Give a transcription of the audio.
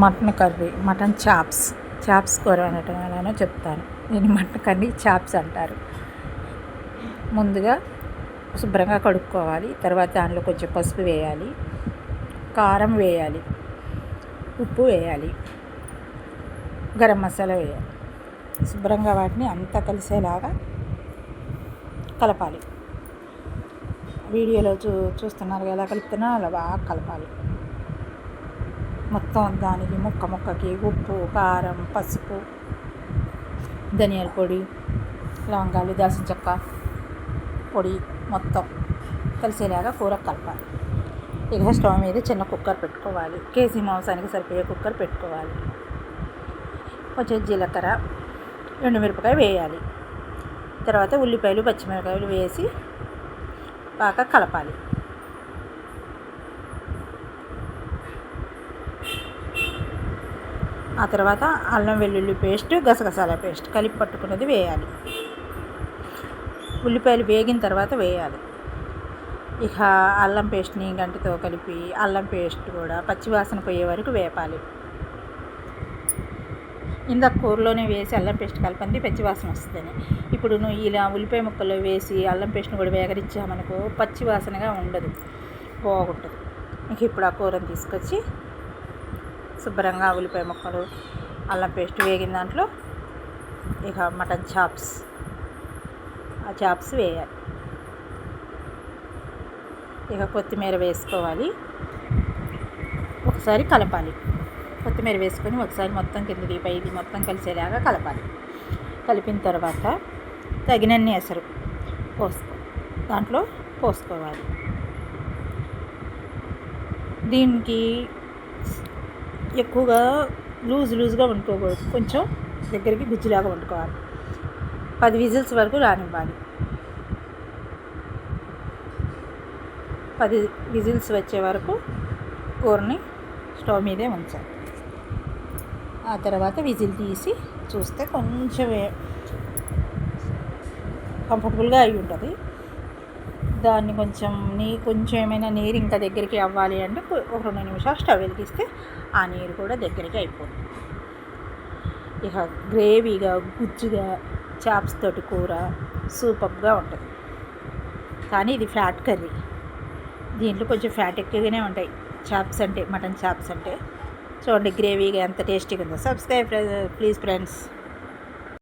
Mutton curry, mutton chops కూర అనటం ఎలానో చెప్తాను. దీన్ని మటన్ కర్రీ చాప్స్ అంటారు. ముందుగా శుభ్రంగా కడుక్కోవాలి. తర్వాత దానిలో కొంచెం పసుపు వేయాలి, కారం వేయాలి, ఉప్పు వేయాలి, గరం మసాలా వేయాలి. శుభ్రంగా వాటిని అంతా కలిసేలాగా కలపాలి. వీడియోలో చూస్తున్నారు ఎలా కలుపుతున్నా అలా బాగా కలపాలి. మొత్తం దానికి ముక్కకి ఉప్పు, కారం, పసుపు, ధనియాల పొడి, లవంగాలు, దాల్చిన చెక్క పొడి మొత్తం కలిసేలాగా కూర కలపాలి. ఇక స్టవ్ మీద చిన్న కుక్కర్ పెట్టుకోవాలి. కేజీ మాంసానికి సరిపోయే కుక్కర్ పెట్టుకోవాలి. కొంచెం జీలకర్ర, ఎండుమిరపకాయ వేయాలి. తర్వాత ఉల్లిపాయలు, పచ్చిమిరపకాయలు వేసి బాగా కలపాలి. ఆ తర్వాత అల్లం వెల్లుల్లి పేస్ట్, గసగసాల పేస్ట్ కలిపి పట్టుకున్నది వేయాలి. ఉల్లిపాయలు వేగిన తర్వాత వేయాలి. ఇక అల్లం పేస్ట్ని గంటితో కలిపి అల్లం పేస్ట్ కూడా పచ్చివాసన పోయే వరకు వేపాలి. ఇందాక కూరలోనే వేసి అల్లం పేస్ట్ కలపండి, పచ్చివాసన వస్తుందని. ఇప్పుడు నువ్వు ఇలా ఉల్లిపాయ ముక్కల్లో వేసి అల్లం పేస్ట్ని కూడా వేగరించామనుకో పచ్చివాసనగా ఉండదు, బాగుంటుంది. ఇక ఇప్పుడు ఆ కూరని తీసుకొచ్చి శుభ్రంగా ఉల్లిపాయ ముక్కలు, అల్లం పేస్ట్ వేగిన దాంట్లో ఇక మటన్ ఆ చాప్స్ వేయాలి. ఇక కొత్తిమీర వేసుకోవాలి. ఒకసారి కలపాలి. కొత్తిమీర వేసుకొని ఒకసారి మొత్తం కిందకి పైకి మొత్తం కలిసేలాగా కలపాలి. కలిపిన తర్వాత తగినన్ని ఎసరు దాంట్లో పోసుకోవాలి. దీనికి ఎక్కువగా లూజ్గా వండుకోకూడదు, కొంచెం దగ్గరికి గుజ్జులాగా వండుకోవాలి. 10 విజిల్స్ వరకు రానివ్వాలి. 10 విజిల్స్ వచ్చే వరకు కూరని స్టవ్ మీదే ఉంచాలి. ఆ తర్వాత విజిల్ తీసి చూస్తే కొంచెం కంఫర్టబుల్గా అయి ఉంటుంది. దాన్ని కొంచెం ఏమైనా నీరు ఇంకా దగ్గరికి అవ్వాలి అంటే ఒక 2 నిమిషాలు స్టవ్ వెలిగిస్తే ఆ నీరు కూడా దగ్గరికి అయిపోతుంది. ఇక గ్రేవీగా గుజ్జుగా చాప్స్ తోటి కూర సూపర్గా ఉంటుంది. కానీ ఇది ఫ్యాట్ కర్రీ. దీంట్లో కొంచెం ఫ్యాట్ ఎక్కువగానే ఉంటాయి మటన్ చాప్స్ అంటే. చూడండి గ్రేవీగా ఎంత టేస్టీగా ఉందో. Subscribe please friends.